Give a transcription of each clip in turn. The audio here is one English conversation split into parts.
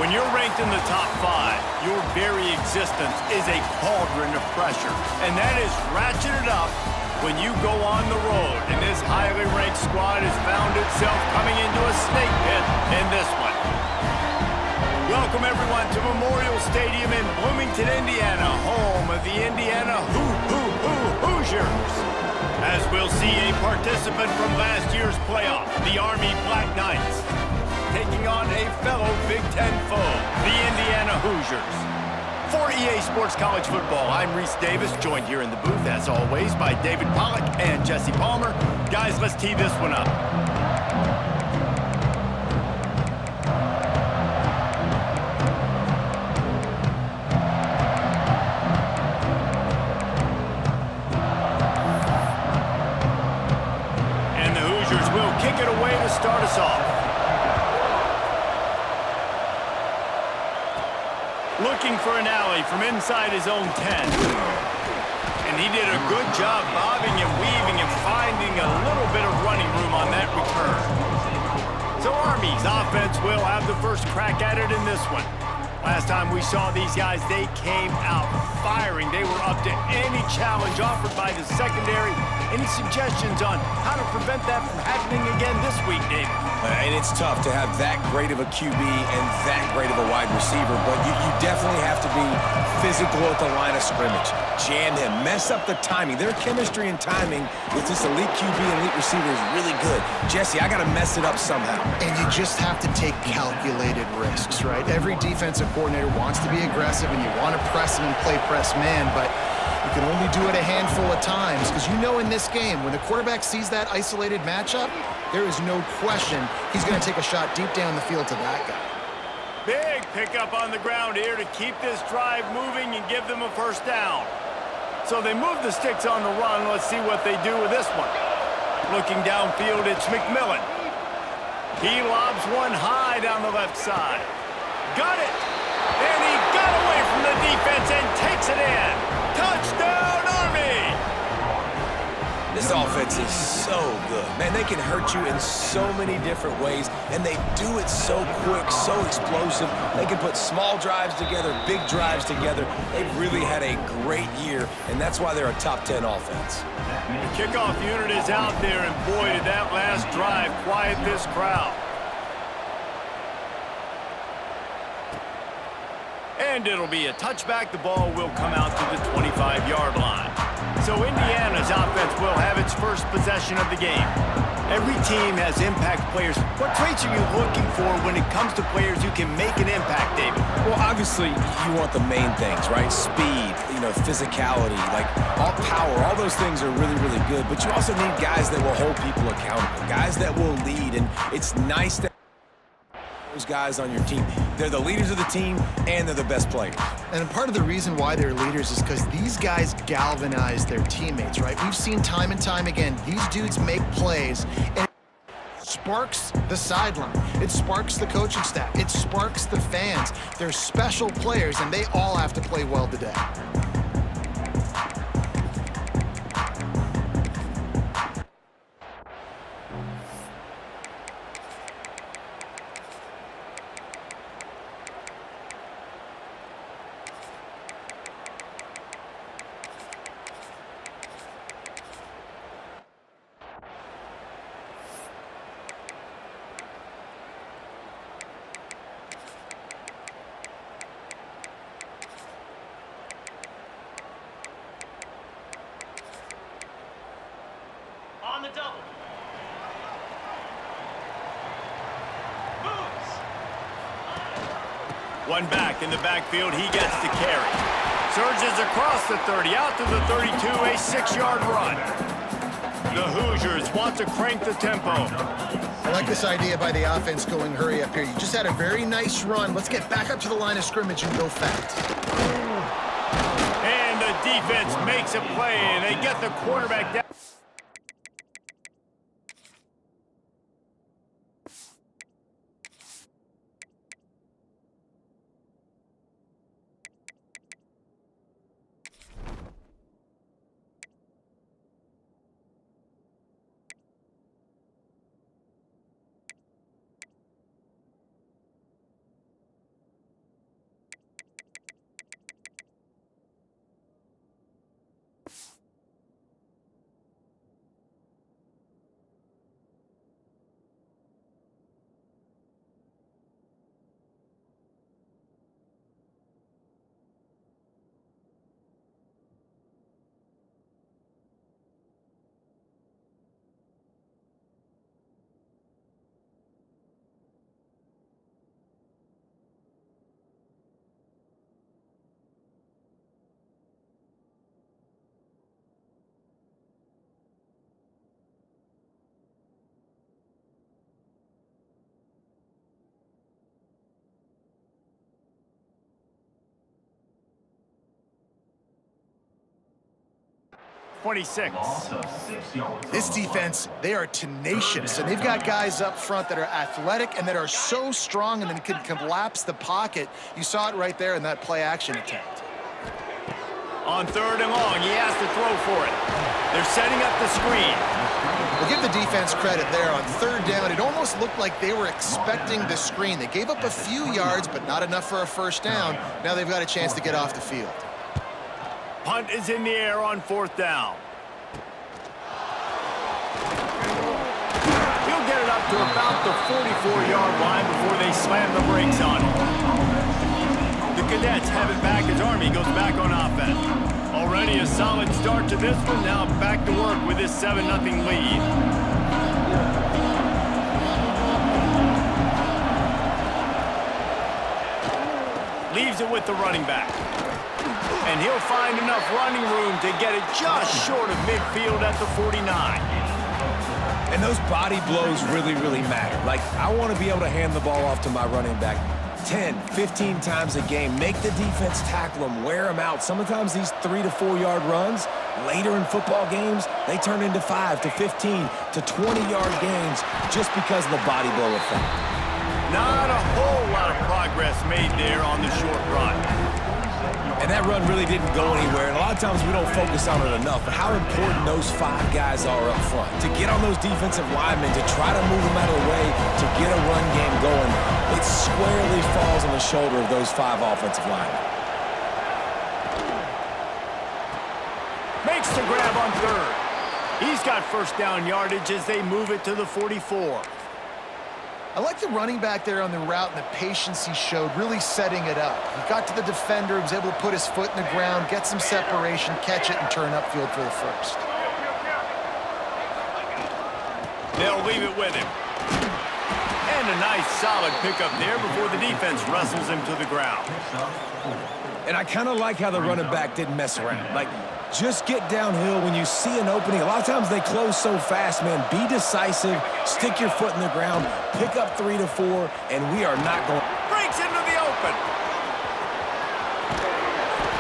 When you're ranked in the top 5, your very existence is a cauldron of pressure. And that is ratcheted up when you go on the road. And this highly ranked squad has found itself coming into a snake pit in this one. Welcome, everyone, to Memorial Stadium in Bloomington, Indiana, home of the Indiana Hoosiers. As we'll see a participant from last year's playoff, the Army Black Knights, taking on a fellow Big Ten foe, the Indiana Hoosiers. For EA Sports College Football, I'm Reese Davis, joined here in the booth, as always, by David Pollack and Jesse Palmer. Guys, let's tee this one up. And the Hoosiers will kick it away to start us off. Looking for an alley from inside his own 10. And he did a good job bobbing and weaving and finding a little bit of running room on that return. So Army's offense will have the first crack at it in this one. Last time we saw these guys, they came out firing. They were up to any challenge offered by the secondary. Any suggestions on how to prevent that from happening again this week, David? And it's tough to have that great of a QB and that great of a wide receiver, but you definitely have to be physical at the line of scrimmage. Jam him, mess up the timing. Their chemistry and timing with this elite QB and elite receiver is really good. Jesse, I got to mess it up somehow. And you just have to take calculated risks, right? Every defensive coordinator wants to be aggressive, and you want to press him and play press man, but you can only do it a handful of times, because you know in this game, when the quarterback sees that isolated matchup, there is no question he's going to take a shot deep down the field to that guy. Big pickup on the ground here to keep this drive moving and give them a first down. So they move the sticks on the run. Let's see what they do with this one. Looking downfield, it's McMillan. He lobs one high down the left side. Got it! And he got away from the defense and takes it in. Touchdown, Army! This offense is so good. Man, they can hurt you in so many different ways, and they do it so quick, so explosive. They can put small drives together, big drives together. They've really had a great year, and that's why they're a top 10 offense. The kickoff unit is out there, and boy, did that last drive quiet this crowd. And it'll be a touchback. The ball will come out to the 25-yard line. So Indiana's offense will have its first possession of the game. Every team has impact players. What traits are you looking for when it comes to players who can make an impact, David? Well, obviously, you want the main things, right? Speed, physicality, like all power, all those things are really, really good. But you also need guys that will hold people accountable, guys that will lead. And it's nice to those guys on your team. They're the leaders of the team, and they're the best players. And part of the reason why they're leaders is because these guys galvanize their teammates, right? We've seen time and time again, these dudes make plays, and it sparks the sideline. It sparks the coaching staff. It sparks the fans. They're special players, and they all have to play well today. On the double. Moves. One back in the backfield. He gets the carry. Surges across the 30, out to the 32, a 6-yard run. The Hoosiers want to crank the tempo. I like this idea by the offense going hurry up here. You just had a very nice run. Let's get back up to the line of scrimmage and go fast. And the defense makes a play, and they get the quarterback down. 26. This defense, they are tenacious, and they've got guys up front that are athletic and that are so strong and then can collapse the pocket. You saw it right there in that play-action attempt. On 3rd and long, he has to throw for it. They're setting up the screen. We'll give the defense credit there. On 3rd down, it almost looked like they were expecting the screen. They gave up a few yards, but not enough for a 1st down. Now they've got a chance to get off the field. Punt is in the air on 4th down. He'll get it up to about the 44-yard line before they slam the brakes on him. The Cadets have it back as Army goes back on offense. Already a solid start to this one. Now back to work with this 7-0 lead. Leaves it with the running back. And he'll find enough running room to get it just short of midfield at the 49. And those body blows really, really matter. Like, I want to be able to hand the ball off to my running back 10, 15 times a game. Make the defense tackle them, wear them out. Sometimes these 3 to 4 yard runs, later in football games, they turn into 5 to 15 to 20-yard gains just because of the body blow effect. Not a whole lot of progress made there on the short run. And that run really didn't go anywhere, and a lot of times we don't focus on it enough, but how important those 5 guys are up front. To get on those defensive linemen, to try to move them out of the way, to get a run game going, it squarely falls on the shoulder of those 5 offensive linemen. Makes the grab on 3rd. He's got 1st down yardage as they move it to the 44. I like the running back there on the route and the patience he showed, really setting it up. He got to the defender, he was able to put his foot in the ground, get some separation, catch it, and turn upfield for the 1st. They'll leave it with him. And a nice solid pickup there before the defense wrestles him to the ground. And I kind of like how the running back didn't mess around. Like, just get downhill when you see an opening. A lot of times they close so fast, man. Be decisive, stick your foot in the ground, pick up 3 to 4, and we are not going. Breaks into the open.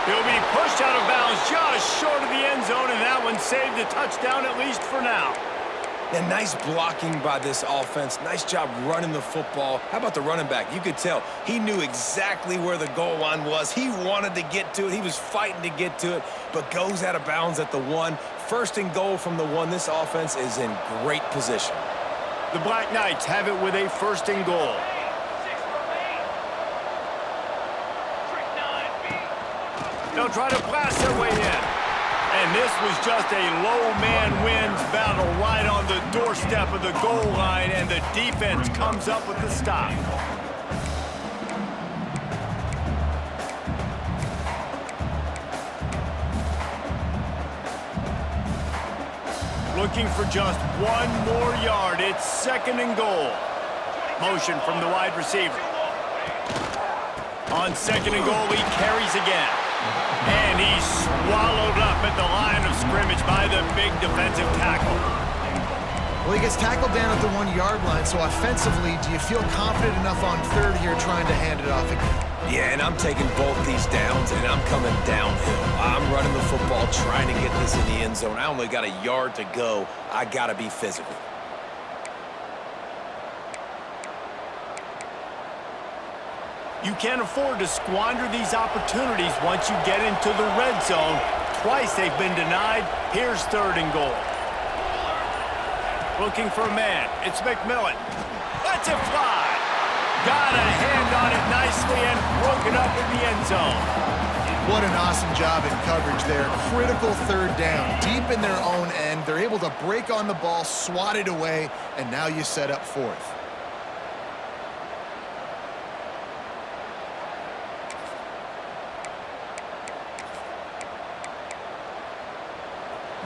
He'll be pushed out of bounds just short of the end zone, and that one saved a touchdown at least for now. And nice blocking by this offense. Nice job running the football. How about the running back? You could tell he knew exactly where the goal line was. He wanted to get to it. He was fighting to get to it, but goes out of bounds at the 1. 1st and goal from the 1. This offense is in great position. The Black Knights have it with a 1st and goal. They'll try to blast their way in. And this was just a low man wins battle right on the doorstep of the goal line, and the defense comes up with the stop. Looking for just 1 more yard. It's 2nd and goal. Motion from the wide receiver. On 2nd and goal, he carries again. And he's swallowed up at the line of scrimmage by the big defensive tackle. Well, he gets tackled down at the 1 yard line, so offensively, do you feel confident enough on 3rd here trying to hand it off again? Yeah, and I'm taking both these downs, and I'm coming downhill. I'm running the football, trying to get this in the end zone. I only got a yard to go. I got to be physical. You can't afford to squander these opportunities once you get into the red zone. Twice they've been denied. Here's 3rd and goal. Looking for a man. It's McMillan. Lets it fly. Got a hand on it nicely and broke it up in the end zone. What an awesome job in coverage there. Critical 3rd down. Deep in their own end. They're able to break on the ball, swat it away, and now you set up 4th.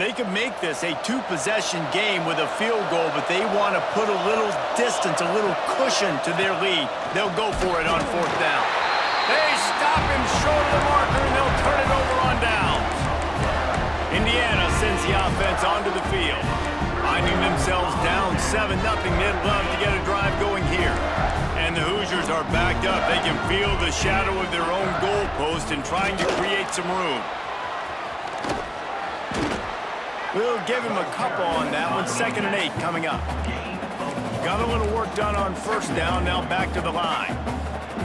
They could make this a 2-possession game with a field goal, but they want to put a little distance, a little cushion to their lead. They'll go for it on 4th down. They stop him short of the marker, and they'll turn it over on downs. Indiana sends the offense onto the field. Finding themselves down 7-0, they'd love to get a drive going here. And the Hoosiers are backed up. They can feel the shadow of their own goalpost and trying to create some room. We'll give him a couple on that one. 2nd and 8 coming up. Got a little work done on 1st down, now back to the line.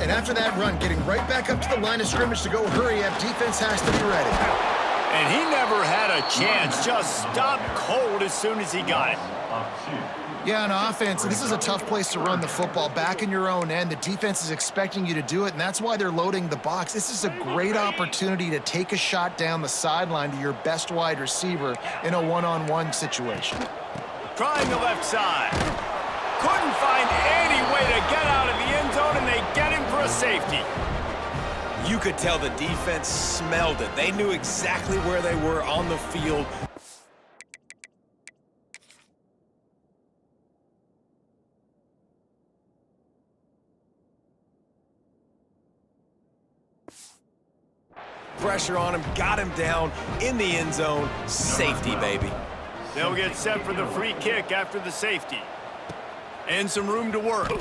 And after that run, getting right back up to the line of scrimmage to go hurry up, defense has to be ready. And he never had a chance, just stopped cold as soon as he got it. Yeah, on offense, this is a tough place to run the football. Back in your own end, the defense is expecting you to do it, and that's why they're loading the box. This is a great opportunity to take a shot down the sideline to your best wide receiver in a one-on-one situation. Trying the left side. Couldn't find any way to get out of the end zone, and they get him for a safety. You could tell the defense smelled it. They knew exactly where they were on the field. Pressure on him, got him down in the end zone. Safety, baby. They'll get set for the free kick after the safety. And some room to work.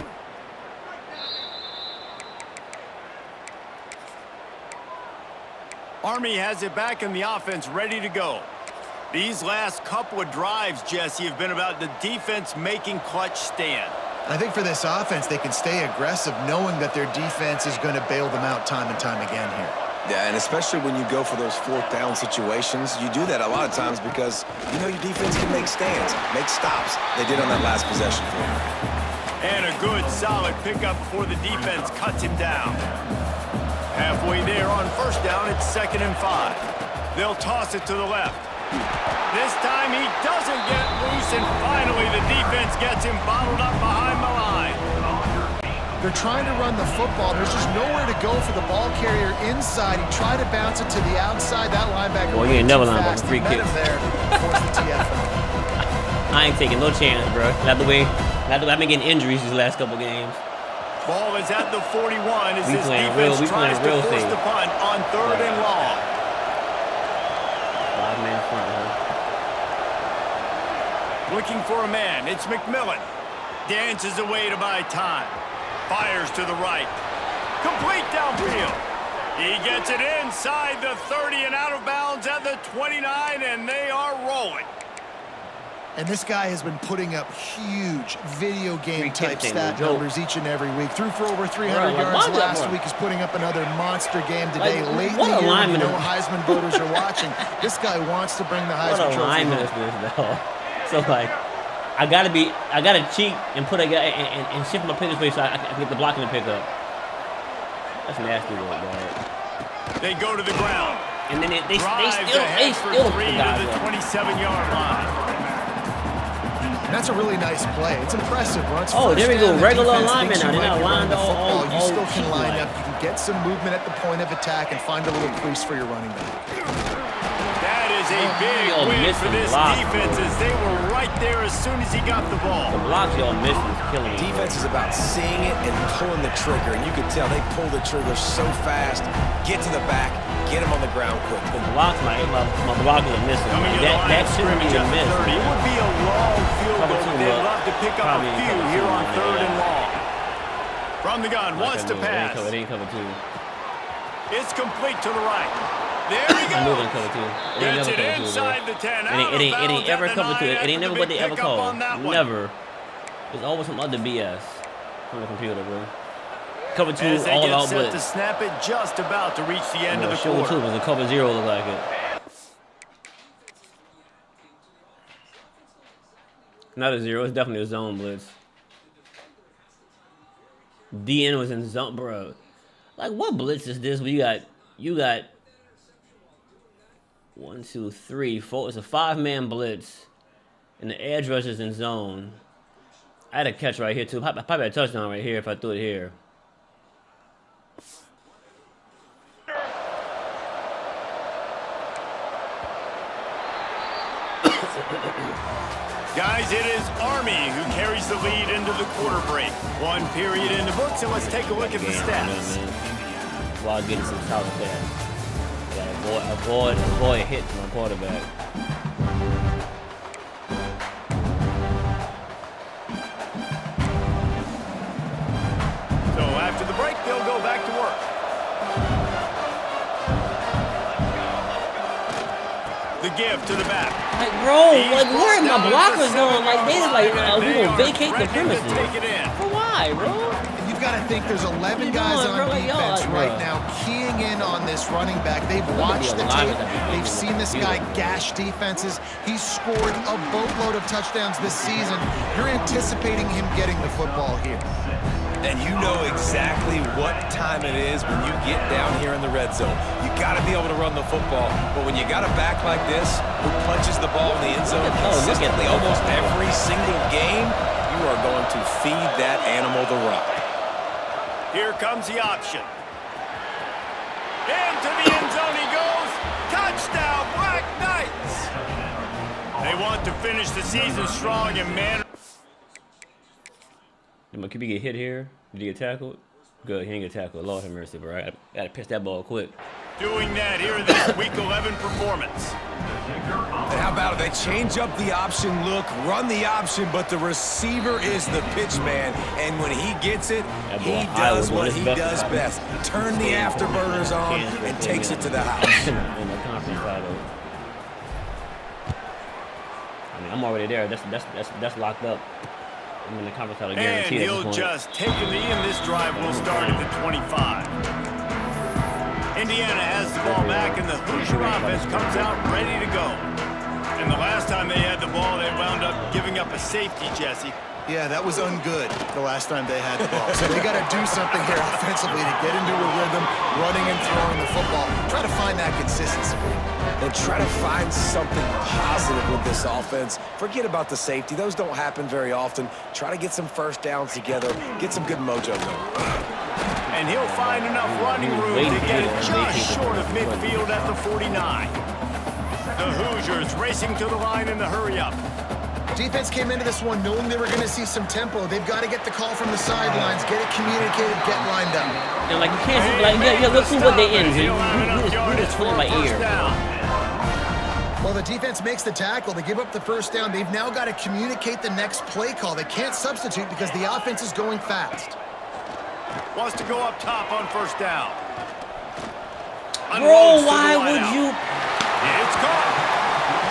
Army has it back in the offense, ready to go. These last couple of drives, Jesse, have been about the defense making clutch stand. I think for this offense, they can stay aggressive knowing that their defense is going to bail them out time and time again here. Yeah, and especially when you go for those 4th down situations, you do that a lot of times because you know your defense can make stands, make stops. They did on that last possession for him. And a good, solid pickup before the defense cuts him down. Halfway there on 1st down, it's 2nd and 5. They'll toss it to the left. This time he doesn't get loose, and finally the defense gets him bottled up behind the line. They're trying to run the football. There's just nowhere to go for the ball carrier inside. He tried to bounce it to the outside. That linebacker. Well, you ain't never lying about the free kick. I ain't taking no chance, bro. Not the way I've been getting injuries these last couple games. Ball is at the 41 as this we defense tries to force safe. the punt on 3rd and long. 5-man front, huh? Looking for a man. It's McMillan. Dances away to buy time. Fires to the right. Complete downfield. He gets it inside the 30 and out of bounds at the 29, and they are rolling. And this guy has been putting up huge video game type stat numbers each and every week. Threw for over 300 yards last week. He's putting up another monster game today. Late in the year, when you know Heisman voters are watching. This guy wants to bring the Heisman Trophy home. So like, I gotta cheat and put a guy and shift my picture space so I can get the blocking to pick up. That's nasty work, dog. They go to the ground. And then they still to the 27-yard line. And that's a really nice play. It's impressive. Once there we go. Regular alignment now. They're not lined all. You still can line up. You can get some movement at the point of attack and find a little crease for your running back. That is a big win for this defense as they were right there as soon as he got the ball. The blocks y'all missing is killing me. Defense is about seeing it and pulling the trigger, and you can tell they pull the trigger so fast. Get to the back, get him on the ground quick. The blocks, my blockers are missing. That shouldn't be a miss. It would be a long field goal, but they'd love to pick up a few here on 3rd and long. From the gun, wants to pass. It ain't cover 2. It's complete to the right. There we go. Moving cover 2. Gets it inside the 10. It ain't ever cover 2. It ain't never what they ever call. Never. There's always some other BS from the computer, bro. Cover 2 all out blitz. To snap it just about to reach the end of the quarter. Show 2 was a cover 0 look like it. Not a 0. It's definitely a zone blitz. DN was in zone, bro. Like, what blitz is this? You got 1, 2, 3, 4. It's a 5-man blitz, and the edge rush is in zone. I had a catch right here too. Probably a touchdown right here if I threw it here. Guys, it is Army who carries the lead into the quarter break. 1 period in the books, and let's take a look at the stats. While getting some solid pass. Gotta avoid hits from the quarterback. So after the break, they'll go back to work. The give to the back. Like, bro, He's like, where are my brought down blockers at the going? Like, they just like, 7-yard line, we and gonna they vacate are the ready to premises. take it in. For why, bro? You've got to think there's 11 you guys doing, on bro? Like, defense y'all, right bro. now keying in on this running back. They've Look at watched the the alignment tape. that we They've did. seen this guy gash defenses. He's scored a boatload of touchdowns this season. You're anticipating him getting the football here. And you know exactly what time it is when you get down here in the red zone. You got to be able to run the football, but when you got a back like this who punches the ball in the end zone consistently almost every single game, you are going to feed that animal the rock. Here comes the option. Into the end zone he goes. Touchdown, Black Knights. They want to finish the season strong, and man. Did my QB get hit here? Did he get tackled? Good, he didn't get tackled. Lord have mercy, bro. I gotta pitch that ball quick. Doing that here in this Week 11 performance. And how about it? They change up the option look, run the option, but the receiver is the pitch man. And when he gets it, he does what he does best. Turn the afterburners on and takes it to the house. In the conference title. I mean, I'm already there. That's locked up. I'm in the conference title And guaranteed. he'll just take the knee, and this drive will start at the 25. Indiana has the ball back, and the Hoosier offense comes out ready to go. And the last time they had the ball, they wound up giving up a safety, Jesse. Yeah, that was ungood the last time they had the ball. So they got to do something here offensively to get into a rhythm, running and throwing the football. Try to find that consistency. And try to find something positive with this offense. Forget about the safety. Those don't happen very often. Try to get some first downs together. Get some good mojo going. And he'll find enough running room to get it just short of midfield at the 49. The Hoosiers racing to the line in the hurry-up. Defense came into this one knowing they were going to see some tempo. They've got to get the call from the sidelines, get it communicated, get lined up. And like, you can't just like, yeah, look through what they in. You just put in my ear. Well, the defense makes the tackle. They give up the first down. They've now got to communicate the next play call. They can't substitute because the offense is going fast. Wants to go up top on first down. Bro, why would you? It's caught.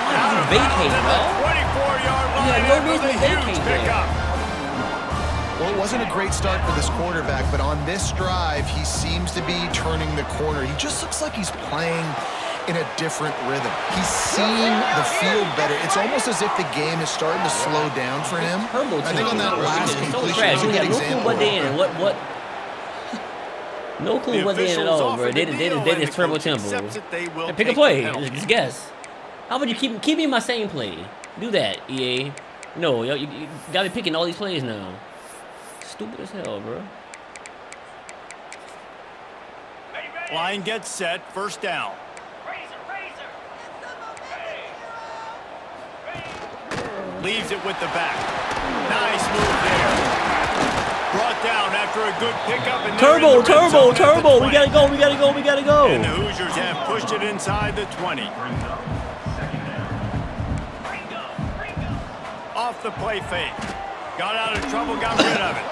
Why would you vacate, bro? 24-yard line. Yeah, no reason to vacate there. Well, it wasn't a great start for this quarterback, but on this drive, he seems to be turning the corner. He just looks like he's playing in a different rhythm. He's seeing the field better. It's almost as if the game is starting to slow down for him. I think on that last completion, it's a good example. What they in? What? No clue what they in at all, bro. They just turbo tempo. Pick a play. Just guess. How about you keep me in my same play? Do that, EA. No, you got me picking all these plays now. Stupid as hell, bro. Line gets set. First down. Leaves it with the back. Nice move there. Brought down after a good pickup. And Turbo. We gotta go. And the Hoosiers have pushed it inside the 20. Off the play fake. Got out of trouble, got rid of it.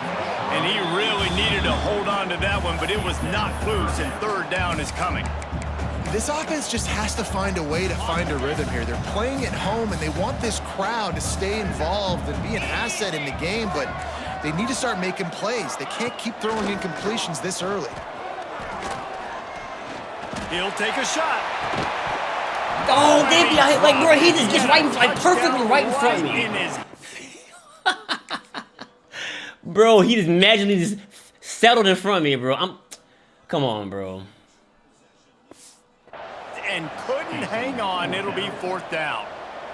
And he really needed to hold on to that one, but it was knocked loose, and third down is coming. This offense just has to find a way to find a rhythm here. They're playing at home, and they want this crowd to stay involved and be an asset in the game, but they need to start making plays. They can't keep throwing incompletions this early. He'll take a shot. Oh, like, bro, he just gets perfectly right in front of me. Bro, he just magically just settled in front of me, bro. Come on, bro. And couldn't hang on. It'll be fourth down.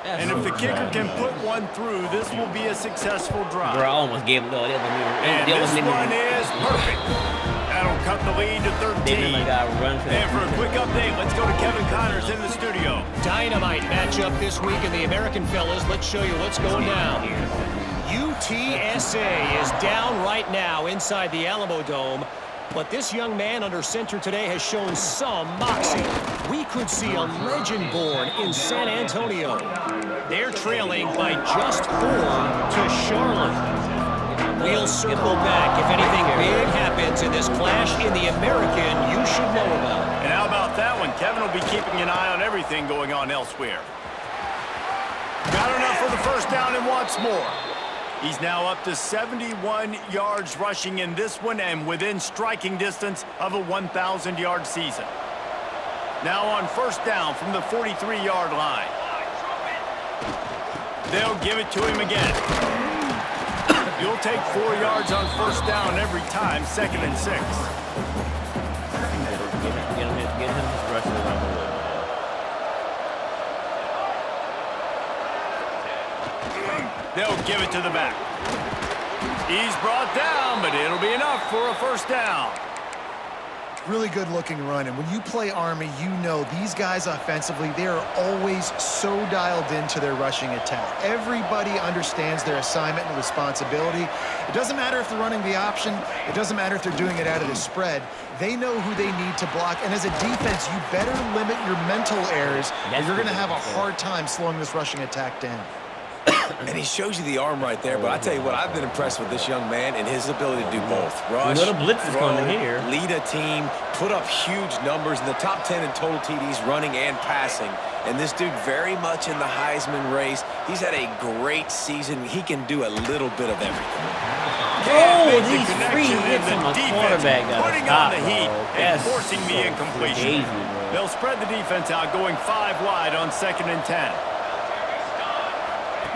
And if the kicker can put one through, this will be a successful drive. Bro, I almost gave him. And this one is perfect. That'll cut the lead to 13. And for a quick update, let's go to Kevin Connors in the studio. Dynamite matchup this week in the American fellas. Let's show you what's going down here. UTSA is down right now inside the Alamo Dome. But this young man under center today has shown some moxie. We could see a legend born in San Antonio. They're trailing by just 4 to Charlotte. We'll circle back. If anything big happens in this clash in the American, you should know about it. And how about that one? Kevin will be keeping an eye on everything going on elsewhere. Got enough for the first down and wants more. He's now up to 71 yards rushing in this one and within striking distance of a 1,000-yard season. Now on first down from the 43-yard line. They'll give it to him again. You'll take 4 yards on first down every time, 2nd and 6. Get him just rushing around the way. They'll give it to the back. He's brought down, but it'll be enough for a first down. Really good-looking run, and when you play Army, you know these guys offensively, they are always so dialed into their rushing attack. Everybody understands their assignment and responsibility. It doesn't matter if they're running the option. It doesn't matter if they're doing it out of the spread. They know who they need to block, and as a defense, you better limit your mental errors, or you're going to have a hard time slowing this rushing attack down. And he shows you the arm right there, but I tell you what, I've been impressed with this young man and his ability to do both. Rush, little blitz is throw, coming here. Lead a team, put up huge numbers in the top 10 in total TDs running and passing. And this dude very much in the Heisman race. He's had a great season. He can do a little bit of everything. Oh, these free hits on my quarterback got putting stop, on the heat and forcing the incompletion. Crazy, They'll spread the defense out, going 5 wide on 2nd and 10.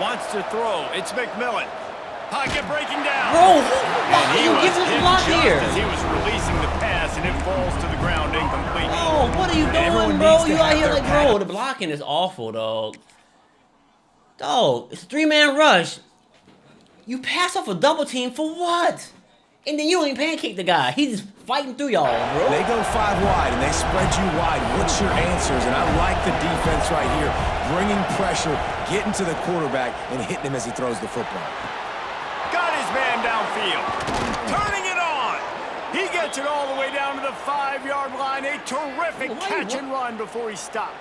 Wants to throw. It's McMillan. Pocket breaking down. Bro, why are you giving us a block here? As he was releasing the pass, and it falls to the ground incomplete. Oh, what are you doing, bro? You out here like, bro, the blocking is awful, dog. Dog, it's a 3-man rush. You pass off a double team for what? And then you don't even pancake the guy. He's just fighting through y'all, bro. They go 5 wide, and they spread you wide. What's your answers? And I like the defense right here. Bringing pressure, getting to the quarterback, and hitting him as he throws the football. Got his man downfield. Turning it on. He gets it all the way down to the 5-yard line. A terrific catch and run before he stopped.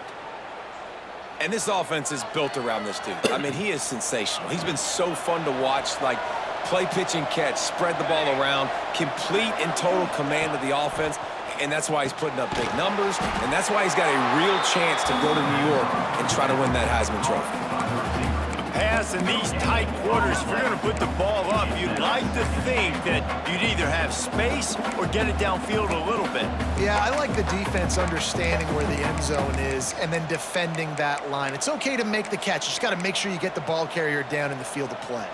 And this offense is built around this dude. I mean, he is sensational. He's been so fun to watch, like play, pitch, and catch, spread the ball around, complete and total command of the offense, and that's why he's putting up big numbers, and that's why he's got a real chance to go to New York and try to win that Heisman Trophy. A pass in these tight quarters, if you're going to put the ball up, you'd like to think that you'd either have space or get it downfield a little bit. Yeah, I like the defense understanding where the end zone is and then defending that line. It's okay to make the catch. You just got to make sure you get the ball carrier down in the field of play.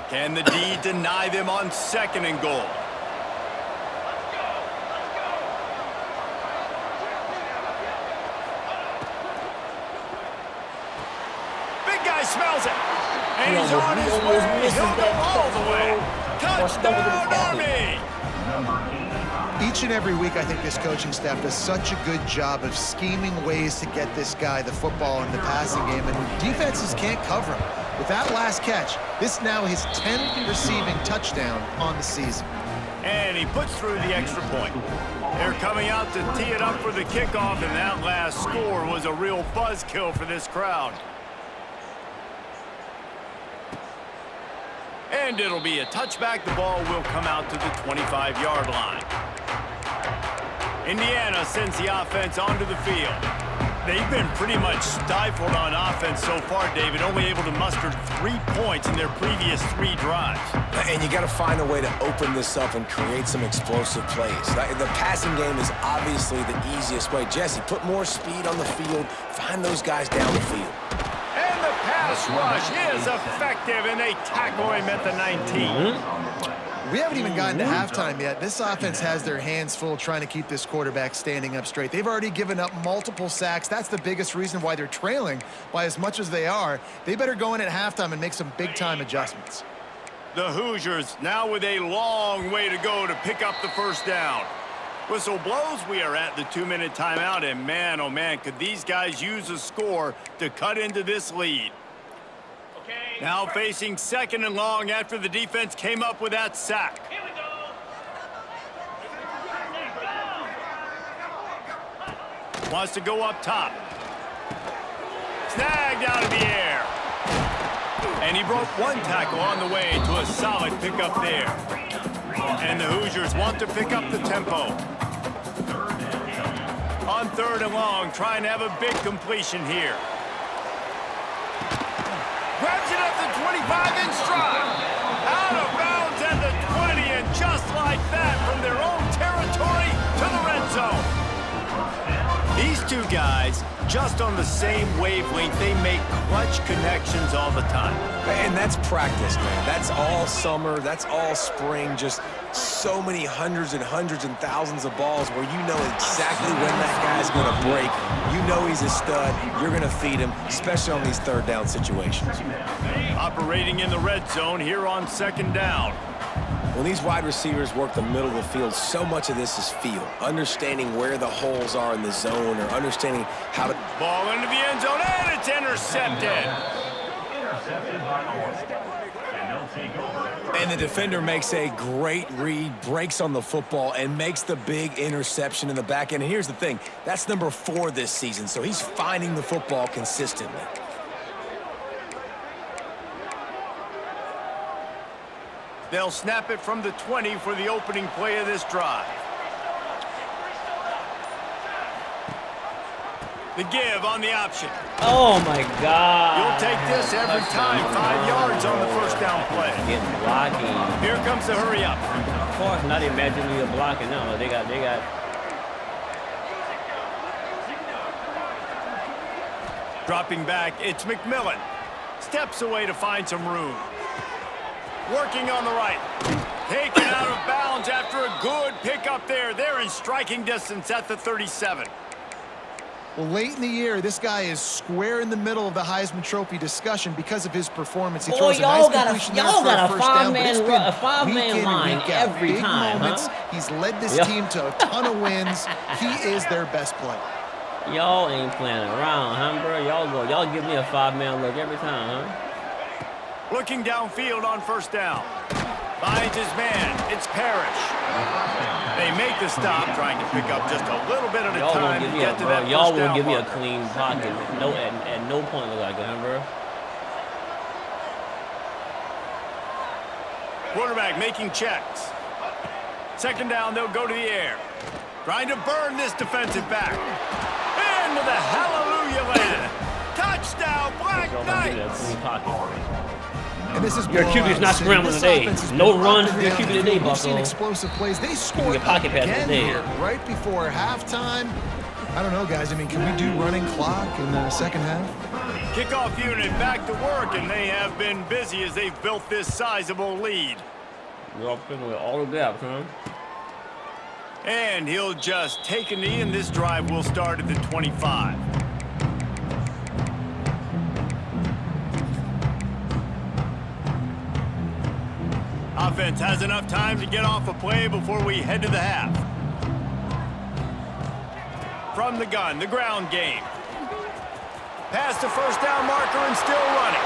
Can the D deny them on 2nd and goal? Big guy smells it. And he's on his way. He'll go all the way. Touchdown, Army! Each and every week, I think this coaching staff does such a good job of scheming ways to get this guy the football in the passing game, and defenses can't cover him. With that last catch, this now his 10th receiving touchdown on the season. And he puts through the extra point. They're coming out to tee it up for the kickoff, and that last score was a real buzzkill for this crowd. And it'll be a touchback. The ball will come out to the 25-yard line. Indiana sends the offense onto the field. They've been pretty much stifled on offense so far, David, only able to muster 3 points in their previous 3 drives. And you got to find a way to open this up and create some explosive plays. The passing game is obviously the easiest way. Jesse, put more speed on the field, find those guys down the field. And the pass rush is effective, and they tackle him at the 19. We haven't even gotten to halftime yet. This offense has their hands full trying to keep this quarterback standing up straight. They've already given up multiple sacks. That's the biggest reason why they're trailing by as much as they are. They better go in at halftime and make some big-time adjustments. The Hoosiers now with a long way to go to pick up the first down. Whistle blows, we are at the 2-minute timeout, and man, oh man, could these guys use a score to cut into this lead. Now facing 2nd and long after the defense came up with that sack. Here we go. Wants to go up top. Snagged out of the air. And he broke 1 tackle on the way to a solid pickup there. And the Hoosiers want to pick up the tempo. On 3rd and long, trying to have a big completion here. Grabs it at the 25 in stride. Out of bounds at the 20, and just like that, from their own territory to the red zone. These two guys, just on the same wavelength, they make clutch connections all the time. And that's practice, man. That's all summer. That's all spring. Just so many hundreds and thousands of balls where you know exactly when that guy's going to break. You know he's a stud. You're going to feed him, especially on these 3rd down situations. Operating in the red zone here on 2nd down. When these wide receivers work the middle of the field, so much of this is feel. Understanding where the holes are in the zone or understanding how to... Ball into the end zone, and it's intercepted. And the defender makes a great read, breaks on the football, and makes the big interception in the back end. And here's the thing, that's number 4 this season, so he's finding the football consistently. They'll snap it from the 20 for the opening play of this drive. The give on the option. Oh, my God. You'll take this every time. 5 yards on the 1st down play. Getting blocking. Here comes the hurry up. Of course, not imagining you're blocking. No, they got. Dropping back, it's McMillan. Steps away to find some room. Working on the right. Taken out of bounds after a good pickup there. They're in striking distance at the 37. Well, late in the year, this guy is square in the middle of the Heisman Trophy discussion because of his performance. He throws a nice completion there for a 1st down, but it's been a five-man line every time, moments. He's led this team to a ton of wins. He is their best player. Y'all ain't playing around, huh, bro? Y'all give me a 5-man look every time, huh? Looking downfield on 1st down. Finds his man. It's Parrish. They make the stop, trying to pick up just a little bit at a time to get to that Y'all first down won't give me a marker. clean pocket. No, at no point look like that, bro. Quarterback making checks. 2nd down, they'll go to the air. Trying to burn this defensive back. Into the hallelujah land. Touchdown, Black Knights. And this is Your QB's not scrambling today. No runs for your QB today, We've seen Bucko. explosive plays. They scored pocket pass again today. here right before halftime. I don't know, guys. I mean, can we do running clock in the 2nd half? Kickoff unit back to work, and they have been busy as they've built this sizable lead. You're up in with all the gaps, huh? And he'll just take a knee, and this drive will start at the 25. Offense has enough time to get off a play before we head to the half. From the gun, the ground game. Past the 1st down marker and still running.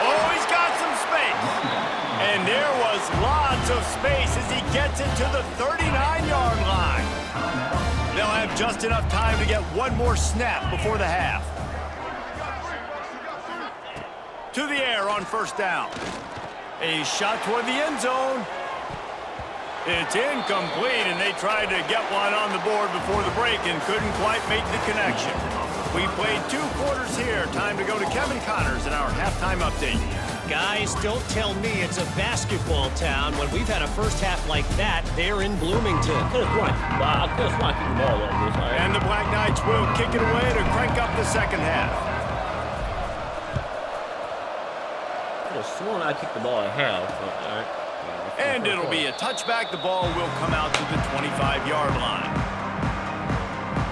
Oh, he's got some space. And there was lots of space as he gets it to the 39-yard line. They'll have just enough time to get one more snap before the half. To the air on 1st down. A shot toward the end zone. It's incomplete, and they tried to get one on the board before the break and couldn't quite make the connection. We played 2 quarters here. Time to go to Kevin Connors in our halftime update. Guys, don't tell me it's a basketball town when we've had a 1st half like that there in Bloomington. I could've sworn I kicked the ball like this, all right? And the Black Knights will kick it away to crank up the 2nd half. I could've sworn I kicked the ball at half, but, all right. And it'll be a touchback. The ball will come out to the 25-yard line.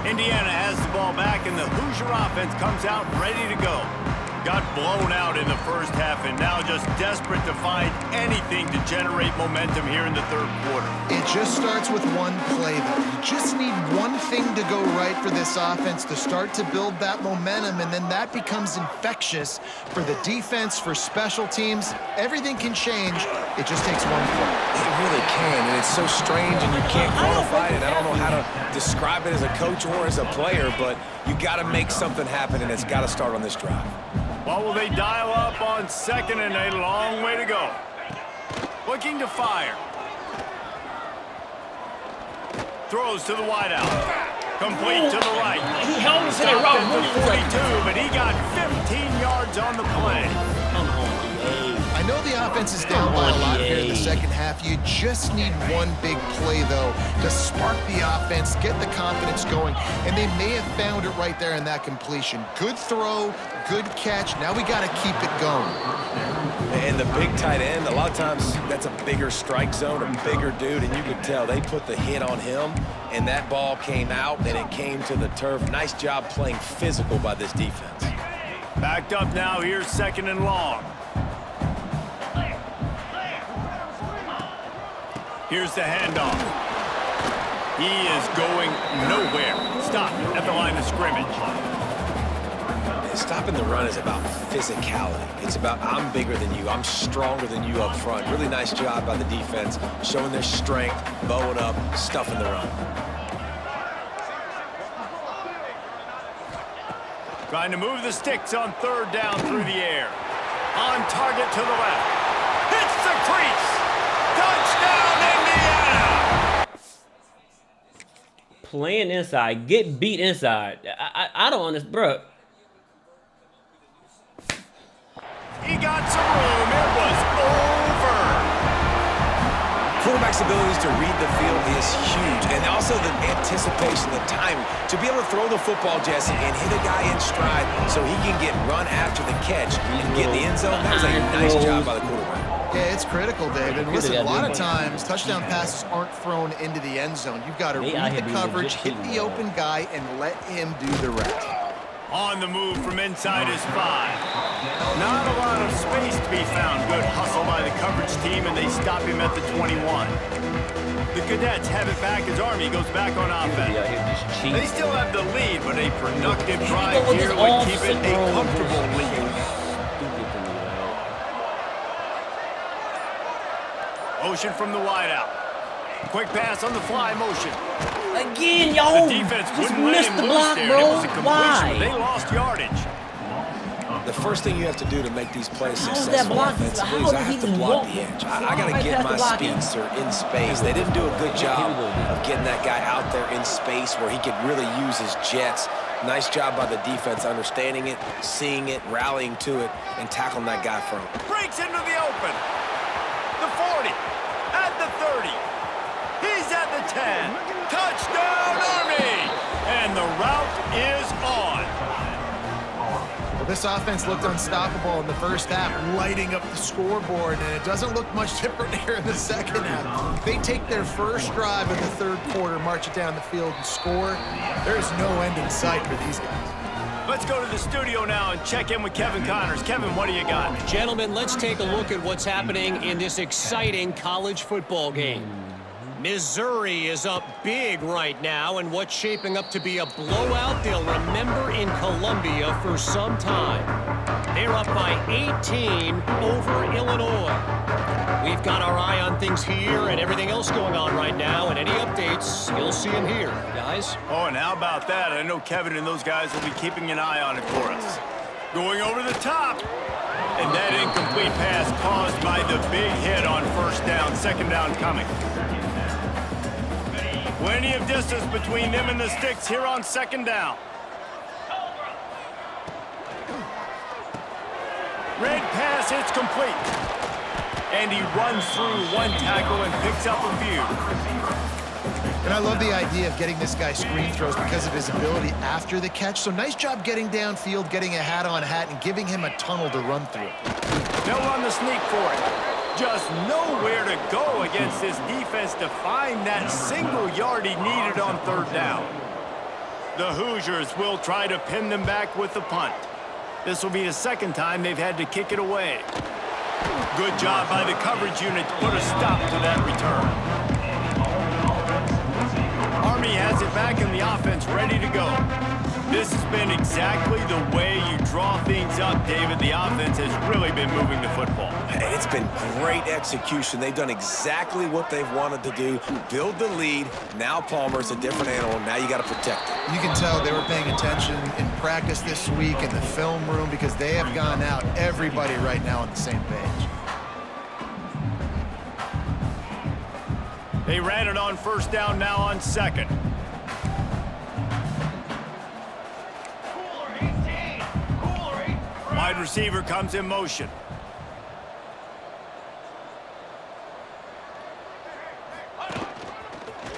Indiana has the ball back, and the Hoosier offense comes out ready to go. Got blown out in the 1st half, and now just desperate to find anything to generate momentum here in the 3rd quarter. It just starts with one play, though. You just need one thing to go right for this offense to start to build that momentum, and then that becomes infectious for the defense, for special teams. Everything can change. It just takes one play. It really can, and it's so strange, and you can't quantify it. I don't know how to describe it as a coach or as a player, but you got to make something happen, and it's got to start on this drive. What will they dial up on 2nd and a long way to go? Looking to fire. Throws to the wideout. Complete to the right. He held us in a Stopped row. at the 42, but he got 15 yards on the play. Come on, EA. I know the offense is down by a lot here in the second half. You just need one big play, though, to spark the offense, get the confidence going, and they may have found it right there in that completion. Good throw, good catch. Now we got to keep it going. And the big tight end, a lot of times that's a bigger strike zone, a bigger dude, and you could tell they put the hit on him, and that ball came out, and it came to the turf. Nice job playing physical by this defense. Backed up now. Here's 2nd and long. Here's the handoff. He is going nowhere. Stop at the line of scrimmage. Stopping the run is about physicality. It's about I'm bigger than you. I'm stronger than you up front. Really nice job by the defense, showing their strength, bowing up, stuffing the run. Trying to move the sticks on 3rd down through the air. On target to the left. Hits the crease. Touchdown, Indiana! Playing inside, get beat inside. I don't understand, bro. He got some room. It was over. Quarterback's abilities to read the field is huge, and also the anticipation, the timing. To be able to throw the football, Jesse, and hit a guy in stride so he can get run after the catch and get in the end zone, that was a nice job by the quarterback. Yeah, it's critical, David. Listen, a lot of times, touchdown passes aren't thrown into the end zone. You've got to read the coverage, hit the open guy, and let him do the rest. On the move from inside his 5. Not a lot of space to be found. Good hustle by the coverage team, and they stop him at the 21. The Cadets have it back as Army goes back on offense. They still have the lead, but a productive drive here would keep it a comfortable lead. Motion from the wideout. Quick pass on the fly motion. Again, y'all. The defense just wouldn't let missed him the loose block, there. bro. It was a completion. Why? They lost yardage. The first thing you have to do to make these plays How is that successful block? offensively How is I did he have to even block walk? the edge. I got to Right get past my the blocking. speedster in space. They didn't do a good job of getting that guy out there in space where he could really use his jets. Nice job by the defense understanding it, seeing it, rallying to it, and tackling that guy from. Breaks into the open. The 40. At the 30. He's at the 10. Touchdown, Army! And the route is on. Well, this offense looked unstoppable in the first half, lighting up the scoreboard, and it doesn't look much different here in the second half. They take their first drive in the 3rd quarter, march it down the field, and score. There's no end in sight for these guys. Let's go to the studio now and check in with Kevin Connors. Kevin, what do you got? Gentlemen, let's take a look at what's happening in this exciting college football game. Missouri is up big right now in what's shaping up to be a blowout they'll remember in Columbia for some time. They're up by 18 over Illinois. We've got our eye on things here and everything else going on right now, and any updates, you'll see them here, guys. Oh, and how about that? I know Kevin and those guys will be keeping an eye on it for us. Going over the top. And that incomplete pass caused by the big hit on 1st down, 2nd down coming. Plenty of distance between them and the sticks here on 2nd down. Red pass hits complete. And he runs through one tackle and picks up a few. And I love the idea of getting this guy screen throws because of his ability after the catch. So nice job getting downfield, getting a hat-on-hat, and giving him a tunnel to run through. They'll run the sneak for it. Just nowhere to go against this defense to find that single yard he needed on 3rd down. The Hoosiers will try to pin them back with the punt. This will be the 2nd time they've had to kick it away. Good job by the coverage unit to put a stop to that return. Army has it back in the offense ready to go. This has been exactly the way you draw things up, David. The offense has really been moving the football. Hey, it's been great execution. They've done exactly what they've wanted to do. Build the lead. Now Palmer's a different animal. Now you got to protect it. You can tell they were paying attention in practice this week in the film room because they have gone out, everybody right now on the same page. They ran it on 1st down, now on 2nd. Wide receiver comes in motion.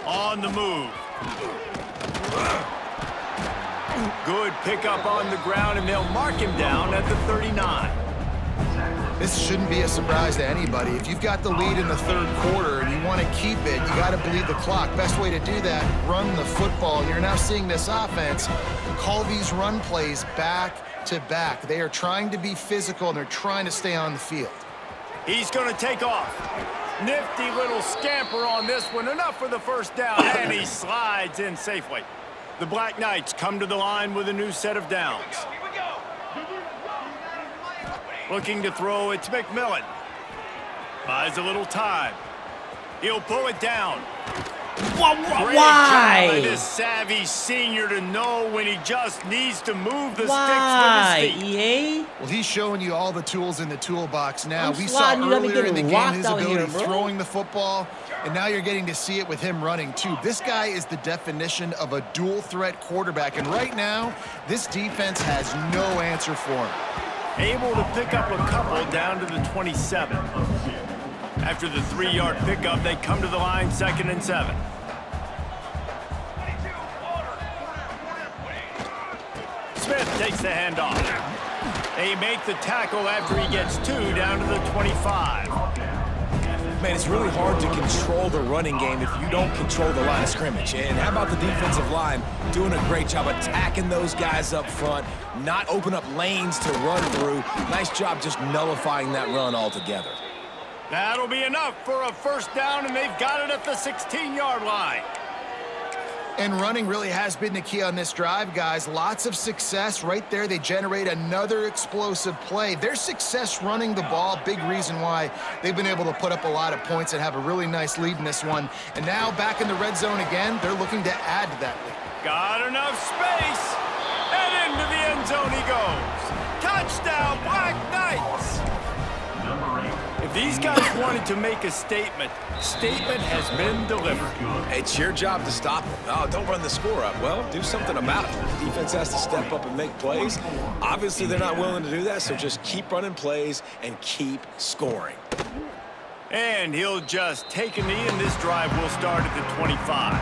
On the move. Good pickup on the ground, and they'll mark him down at the 39. This shouldn't be a surprise to anybody. If you've got the lead in the third quarter and you want to keep it, you got to bleed the clock. Best way to do that, run the football. And you're now seeing this offense call these run plays back to back. They are trying to be physical, and they're trying to stay on the field. He's going to take off. Nifty little scamper on this one. Enough for the first down, and he slides in safely. The Black Knights come to the line with a new set of downs. Looking to throw, it's McMillan. Buys a little time. He'll pull it down. Why? Great job by this savvy senior to know when he just needs to move the Why, sticks with his feet. EA? Well, he's showing you all the tools in the toolbox now. I'm We saw sliding, you gotta be earlier in the getting game rocked his out ability here, bro. throwing the football, and now you're getting to see it with him running too. This guy is the definition of a dual threat quarterback, and right now, this defense has no answer for him. Able to pick up a couple down to the 27. After the 3-yard pickup, they come to the line 2nd and 7. Smith takes the handoff. They make the tackle after he gets 2 down to the 25. Man, it's really hard to control the running game if you don't control the line of scrimmage. And how about the defensive line doing a great job attacking those guys up front, not open up lanes to run through. Nice job just nullifying that run altogether. That'll be enough for a first down, and they've got it at the 16-yard line. And running really has been the key on this drive, guys. Lots of success right there. They generate another explosive play. Their success running the ball, big reason why they've been able to put up a lot of points and have a really nice lead in this one. And now back in the red zone again, they're looking to add to that lead. Got enough space, and into the end zone he goes. Touchdown, Black Knights! If these guys wanted to make a statement has been delivered. It's your job to stop them. Oh, don't run the score up. Well, do something about it. The defense has to step up and make plays. Obviously, they're not willing to do that, so just keep running plays and keep scoring. And he'll just take a knee, and this drive will start at the 25.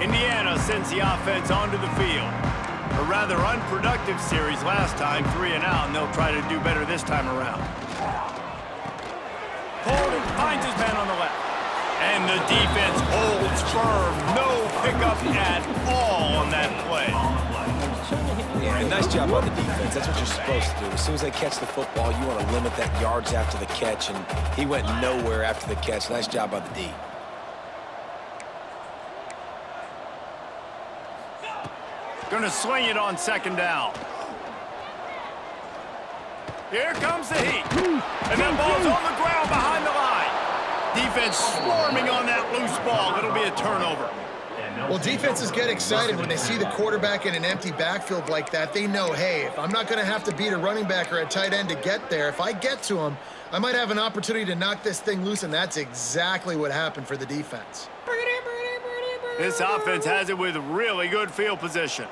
Indiana sends the offense onto the field. A rather unproductive series last time, 3 and out, and they'll try to do better this time around. Holden finds his man on the left. And the defense holds firm. No pickup at all on that play. Yeah, nice job on the defense. That's what you're supposed to do. As soon as they catch the football, you want to limit that yards after the catch, and he went nowhere after the catch. Nice job by the D. Gonna swing it on 2nd down. Here comes the heat. And that ball's on the ground behind the line. Defense swarming on that loose ball. It'll be a turnover. Well, defenses get excited when they see the quarterback in an empty backfield like that. They know, hey, if I'm not going to have to beat a running back or a tight end to get there, if I get to him, I might have an opportunity to knock this thing loose, and that's exactly what happened for the defense. This offense has it with really good field position.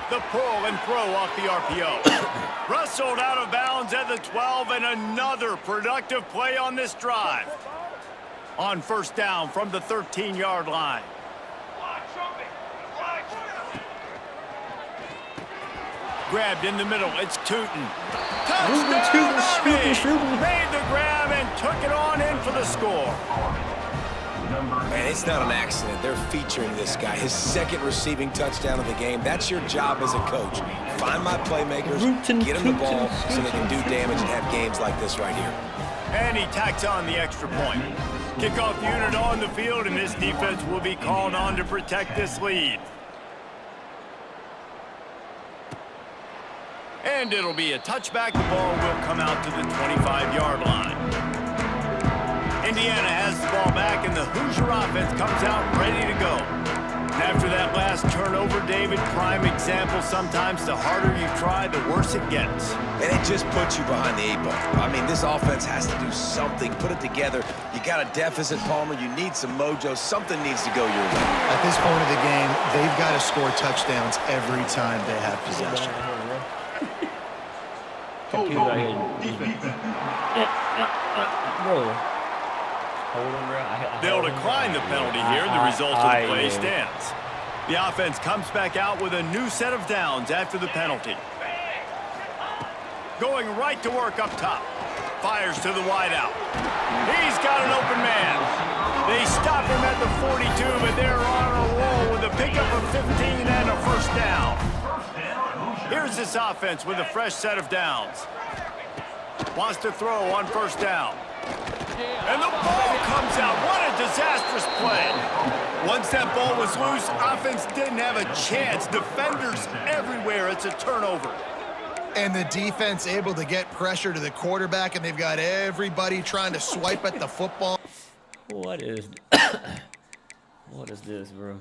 The pull and throw off the RPO. Rustled out of bounds at the 12, and another productive play on this drive. On 1st down from the 13-yard line. Grabbed in the middle, it's Tootin. Touchdown! Made the grab and took it on in for the score. Man, it's not an accident. They're featuring this guy. His 2nd receiving touchdown of the game. That's your job as a coach. Find my playmakers, get them the ball so they can do damage and have games like this right here. And he tacks on the extra point. Kickoff unit on the field, and this defense will be called on to protect this lead. And it'll be a touchback. The ball will come out to the 25-yard line. Indiana has the ball back, and the Hoosier offense comes out ready to go. And after that last last turnover, David, prime example. Sometimes the harder you try, the worse it gets. And it just puts you behind the 8 ball. I mean, this offense has to do something. Put it together. You got a deficit, Palmer. You need some mojo. Something needs to go your way. At this point of the game, they've got to score touchdowns every time they have possession. They'll decline the penalty here. The result of the play stands. The offense comes back out with a new set of downs after the penalty. Going right to work up top. Fires to the wideout. He's got an open man. They stop him at the 42, but they're on a roll with a pickup of 15 and a first down. Here's this offense with a fresh set of downs. Wants to throw on first down. And the ball comes out. What a disastrous play. Once that ball was loose, offense didn't have a chance. Defenders everywhere. It's a turnover. And the defense able to get pressure to the quarterback, and they've got everybody trying to swipe at the football. What is what is this, bro?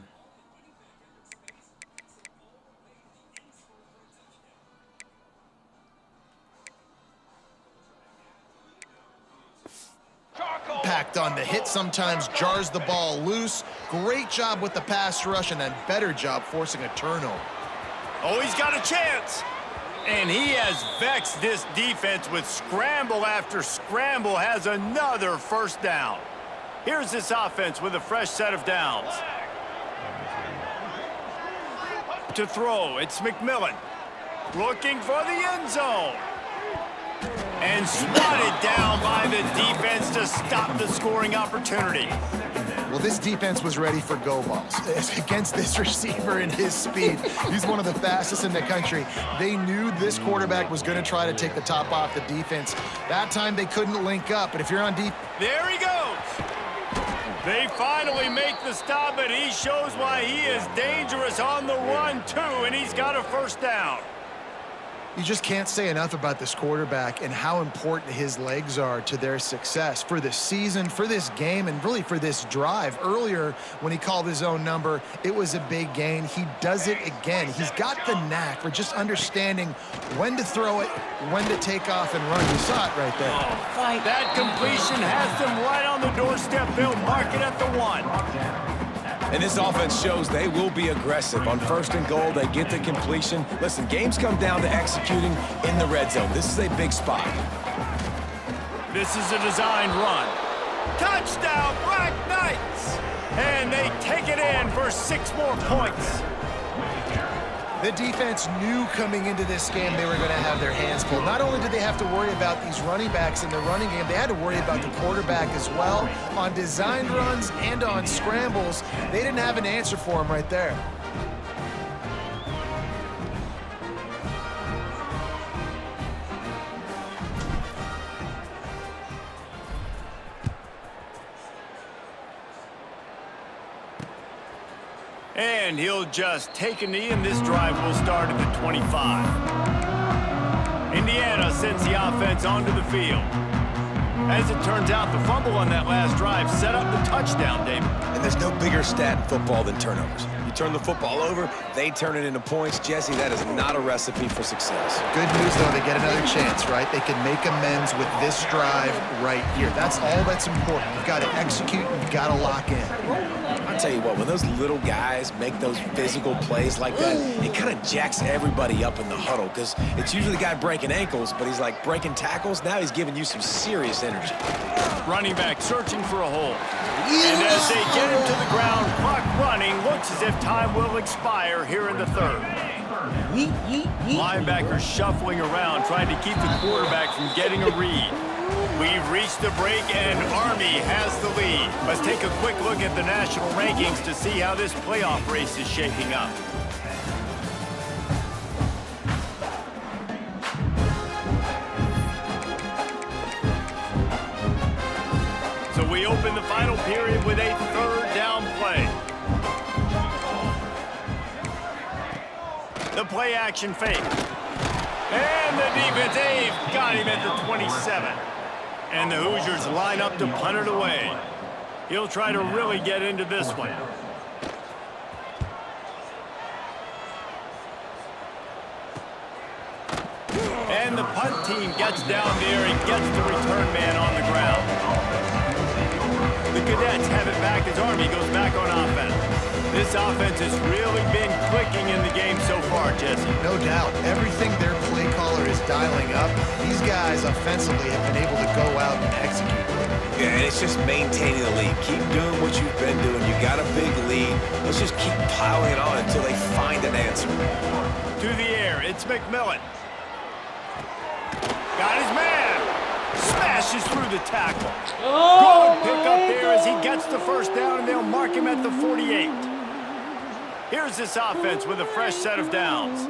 Impact on the hit sometimes jars the ball loose. Great job with the pass rush, and a better job forcing a turnover. Oh, he's got a chance. And he has vexed this defense with scramble after scramble, has another first down. Here's this offense with a fresh set of downs. To throw, it's McMillan. Looking for the end zone. And swatted down by the defense to stop the scoring opportunity. Well, this defense was ready for go balls. Against this receiver and his speed, he's one of the fastest in the country. They knew this quarterback was going to try to take the top off the defense. That time they couldn't link up, but if you're on deep... There he goes. They finally make the stop, but he shows why he is dangerous on the run, too, and he's got a first down. You just can't say enough about this quarterback and how important his legs are to their success for this season, for this game, and really for this drive. Earlier, when he called his own number, it was a big gain. He does it again. He's got the knack for just understanding when to throw it, when to take off and run. You saw it right there. Oh, fight. That completion has them right on the doorstep. They'll mark it at the 1. And this offense shows they will be aggressive. On first and goal, they get the completion. Listen, games come down to executing in the red zone. This is a big spot. This is a designed run. Touchdown, Black Knights! And they take it in for 6 more points. The defense knew coming into this game they were going to have their hands full. Not only did they have to worry about these running backs in the running game, they had to worry about the quarterback as well. On designed runs and on scrambles, they didn't have an answer for him right there. And he'll just take a knee, and this drive will start at the 25. Indiana sends the offense onto the field. As it turns out, the fumble on that last drive set up the touchdown, David. And there's no bigger stat in football than turnovers. You turn the football over, they turn it into points. Jesse, that is not a recipe for success. Good news, though, they get another chance, right? They can make amends with this drive right here. That's all that's important. You've got to execute, and you've got to lock in. I'll tell you what, when those little guys make those physical plays like that, it kind of jacks everybody up in the huddle, because it's usually the guy breaking ankles, but he's like breaking tackles. Now he's giving you some serious energy. Running back searching for a hole. And as they get him to the ground, clock running, looks as if time will expire here in the third. Linebackers shuffling around, trying to keep the quarterback from getting a read. We've reached the break, and Army has the lead. Let's take a quick look at the national rankings to see how this playoff race is shaping up. So we open the final period with a third down play. The play action fake. And the defense, they've got him at the 27. And the Hoosiers line up to punt it away. He'll try to really get into this one. And the punt team gets down there and gets the return man on the ground. The Cadets have it back as Army goes back on offense. This offense has really been clicking in the game so far, Jesse. No doubt. Everything their play caller is dialing up, these guys offensively have been able to go out and execute. Yeah, and it's just maintaining the lead. Keep doing what you've been doing. You got a big lead. Let's just keep piling it on until they find an answer. To the air, it's McMillan. Got his man. Smashes through the tackle. Oh, good pick up there as he gets the first down, and they'll mark him at the 48. Here's this offense with a fresh set of downs.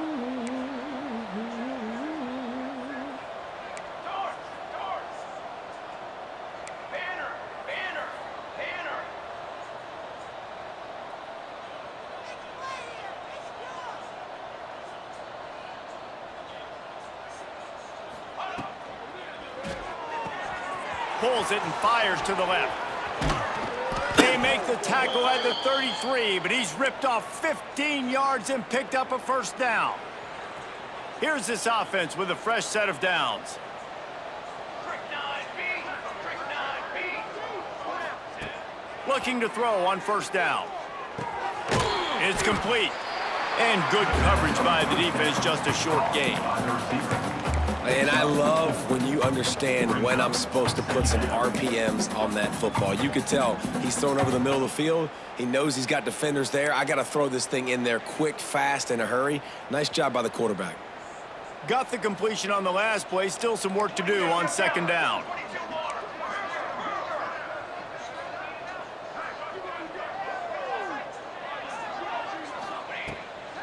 Pulls it and fires to the left. They make the tackle at the 33, but he's ripped off 15 yards and picked up a first down. Here's this offense with a fresh set of downs. Looking to throw on first down. It's complete. And good coverage by the defense, just a short gain. And I love when you understand when I'm supposed to put some RPMs on that football. You could tell he's thrown over the middle of the field. He knows he's got defenders there. I got to throw this thing in there quick, fast, in a hurry. Nice job by the quarterback. Got the completion on the last play. Still some work to do on second down.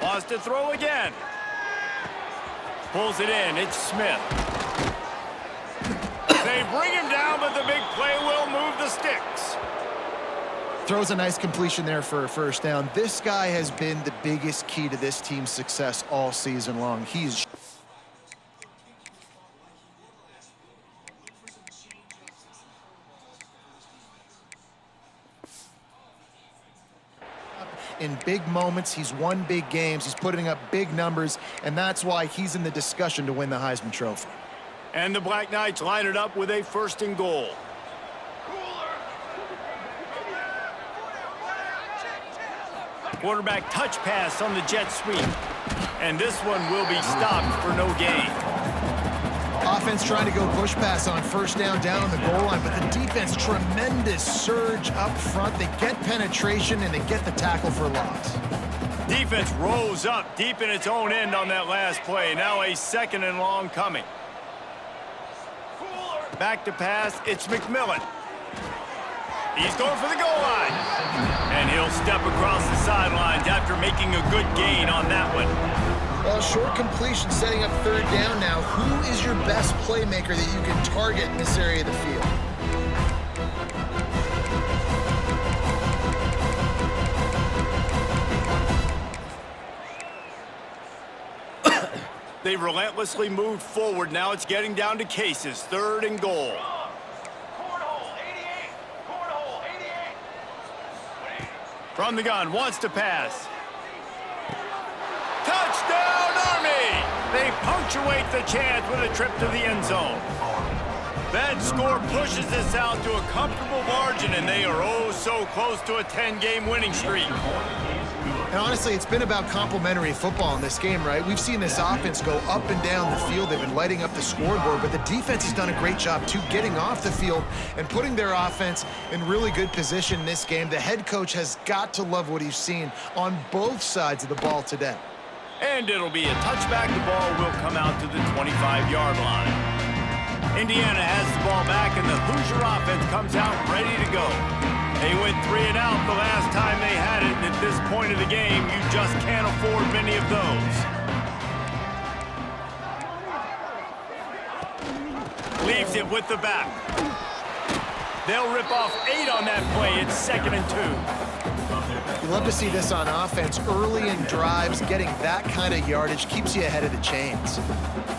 Wants to throw again. Pulls it in. It's Smith. They bring him down, but the big play will move the sticks. Throws a nice completion there for a first down. This guy has been the biggest key to this team's success all season long. He's in big moments. He's won big games. He's putting up big numbers, and that's why he's in the discussion to win the Heisman Trophy. And the Black Knights line it up with a first and goal. Quarterback touch pass on the jet sweep. And this one will be stopped for no gain. Offense trying to go push pass on first down on the goal line, but the defense, tremendous surge up front. They get penetration, and they get the tackle for loss. Defense rose up deep in its own end on that last play. Now a second and long coming. Back to pass, it's McMillan. He's going for the goal line. And he'll step across the sidelines after making a good gain on that one. Well, short completion setting up third down now. Who is your best playmaker that you can target in this area of the field? They relentlessly moved forward. Now it's getting down to cases. Third and goal. From the gun, wants to pass. Touchdown, Army! They punctuate the chance with a trip to the end zone. That score pushes this out to a comfortable margin, and they are oh so close to a 10-game winning streak. And honestly, it's been about complementary football in this game, right? We've seen this offense go up and down the field. They've been lighting up the scoreboard, but the defense has done a great job, too, getting off the field and putting their offense in really good position in this game. The head coach has got to love what he's seen on both sides of the ball today. And it'll be a touchback. The ball will come out to the 25-yard line. Indiana has the ball back, and the Hoosier offense comes out ready to go. They went 3 and out the last time they had it, and at this point of the game, you just can't afford many of those. Leaves it with the back. They'll rip off 8 on that play. It's 2nd and 2. You love to see this on offense. Early in drives, getting that kind of yardage keeps you ahead of the chains.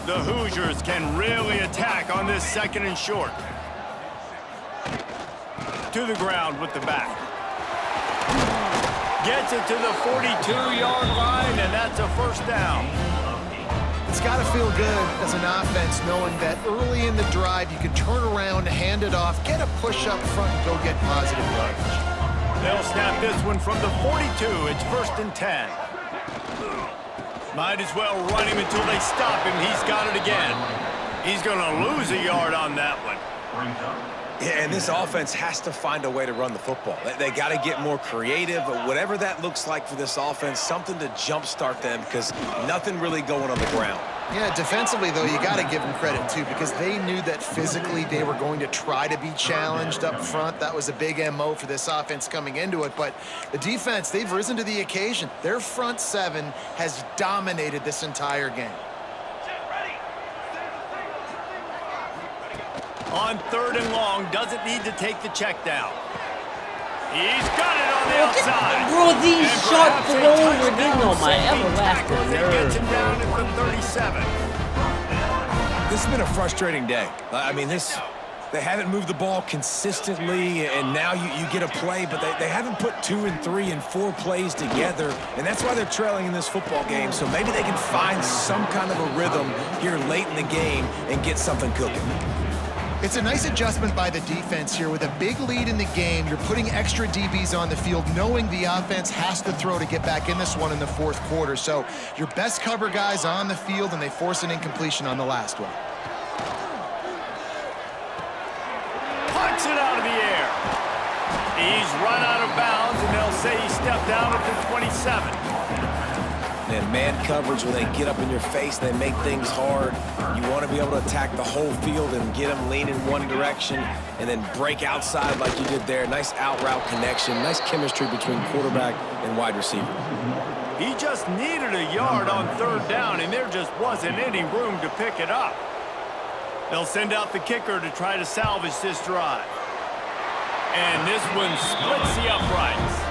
The Hoosiers can really attack on this 2nd and short. To the ground with the back. Gets it to the 42-yard line, and that's a first down. It's got to feel good as an offense knowing that early in the drive you can turn around, hand it off, get a push up front, and go get positive yardage. They'll snap this one from the 42. It's 1st and 10. Might as well run him until they stop him. He's got it again. He's going to lose a yard on that one. Yeah, and this offense has to find a way to run the football. They got to get more creative, but whatever that looks like for this offense, something to jumpstart them because nothing really going on the ground. Yeah, defensively, though, you got to give them credit, too, because they knew that physically they were going to try to be challenged up front. That was a big MO for this offense coming into it. But the defense, they've risen to the occasion. Their front seven has dominated this entire game. On 3rd and long, doesn't need to take the check down. He's got it on the outside. Bro, these short throws are getting on my everlasting Gets him nerves. down at the 37. This has been a frustrating day. I mean, they haven't moved the ball consistently, and now you get a play, but they haven't put 2 and 3 and 4 plays together, and that's why they're trailing in this football game. So maybe they can find some kind of a rhythm here late in the game and get something cooking. It's a nice adjustment by the defense here. With a big lead in the game, you're putting extra DBs on the field, knowing the offense has to throw to get back in this one in the 4th quarter. So your best cover guys on the field, and they force an incompletion on the last one. Puts it out of the air. He's run out of bounds, and they'll say he stepped down at the 27. And man coverage, when they get up in your face, they make things hard. You want to be able to attack the whole field and get them lean in one direction and then break outside like you did there. Nice out route connection, nice chemistry between quarterback and wide receiver. He just needed a yard on 3rd down, and there just wasn't any room to pick it up. They'll send out the kicker to try to salvage this drive. And this one splits the uprights.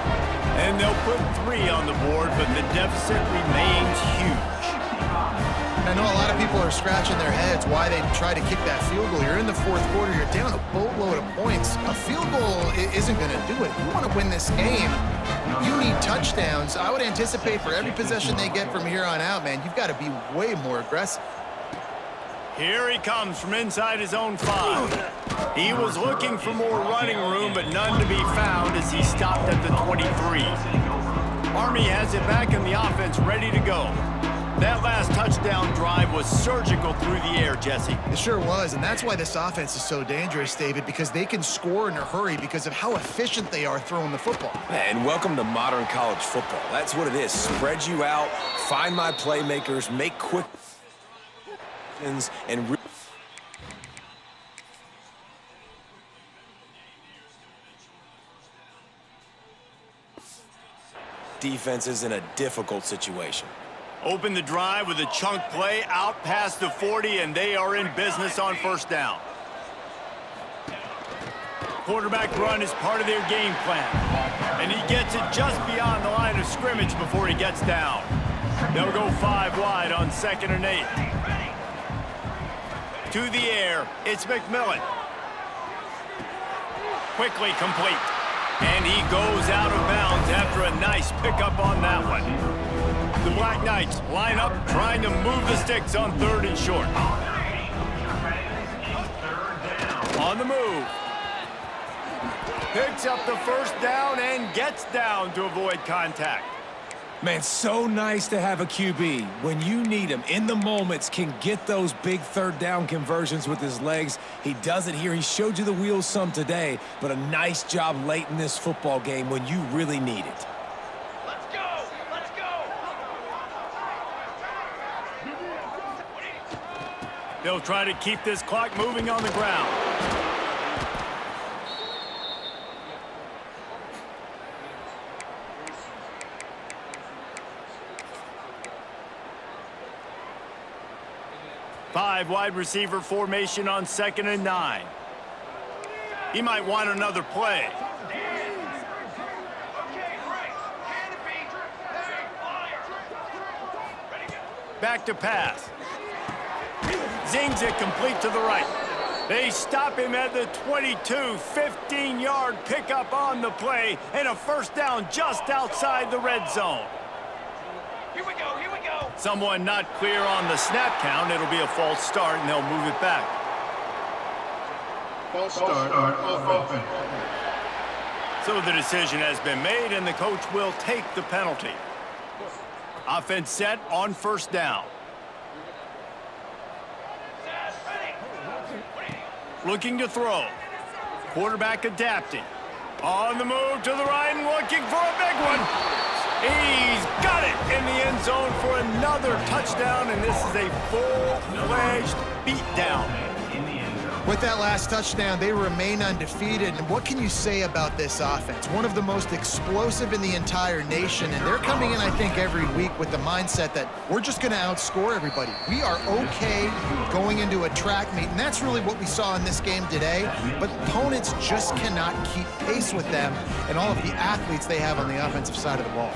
And they'll put 3 on the board, but the deficit remains huge. I know a lot of people are scratching their heads why they try to kick that field goal. You're in the 4th quarter. You're down a boatload of points. A field goal isn't going to do it. If you want to win this game, you need touchdowns. I would anticipate for every possession they get from here on out, man, you've got to be way more aggressive. Here he comes from inside his own 5. He was looking for more running room, but none to be found as he stopped at the 23. Army has it back in the offense, ready to go. That last touchdown drive was surgical through the air, Jesse. It sure was, and that's why this offense is so dangerous, David, because they can score in a hurry because of how efficient they are throwing the football. And welcome to modern college football. That's what it is. Spread you out, find my playmakers, make quick and defense is in a difficult situation. Open the drive with a chunk play out past the 40, and they are in business on 1st down. Quarterback run is part of their game plan, and he gets it just beyond the line of scrimmage before he gets down. They'll go 5 wide on 2nd and 8. To the air, it's McMillan. Quickly complete. And he goes out of bounds after a nice pickup on that one. The Black Knights line up, trying to move the sticks on 3rd and short. On the move. Picks up the 1st down and gets down to avoid contact. Man, so nice to have a QB. When you need him, in the moments, can get those big 3rd down conversions with his legs. He does it here. He showed you the wheels some today, but a nice job late in this football game when you really need it. Let's go! Let's go! They'll try to keep this clock moving on the ground. Five wide receiver formation on 2nd and 9. He might want another play. Back to pass. Zings it complete to the right. They stop him at the 22, 15-yard pickup on the play, and a 1st down just outside the red zone. Here we go, here we go. Someone not clear on the snap count. It'll be a false start, and they'll move it back. False start offense. So the decision has been made, and the coach will take the penalty. Offense set on first down. Looking to throw. Quarterback adapting. On the move to the right and looking for a big one. He's got it in the end zone for another touchdown, and this is a full-fledged beatdown. With that last touchdown, they remain undefeated. And what can you say about this offense? One of the most explosive in the entire nation. And they're coming in, I think, every week with the mindset that we're just going to outscore everybody. We are okay going into a track meet. And that's really what we saw in this game today. But opponents just cannot keep pace with them and all of the athletes they have on the offensive side of the ball.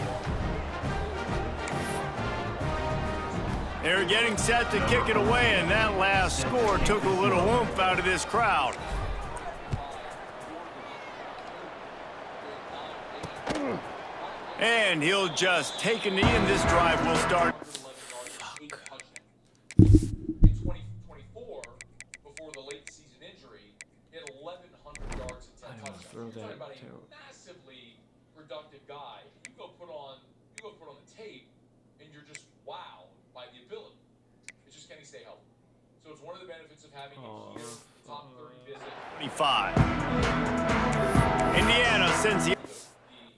They're getting set to kick it away, and that last score took a little oomph out of this crowd. And he'll just take a knee, and this drive will start. In 2024, before the late season injury, he had 1,100 yards and 10 touchdowns. You're talking about a massively productive guy. You go put on the tape, and you're just wowed by the ability. It's just, can he stay healthy? So it's one of the benefits of having him here, top 30 visit. 25. Indiana sends the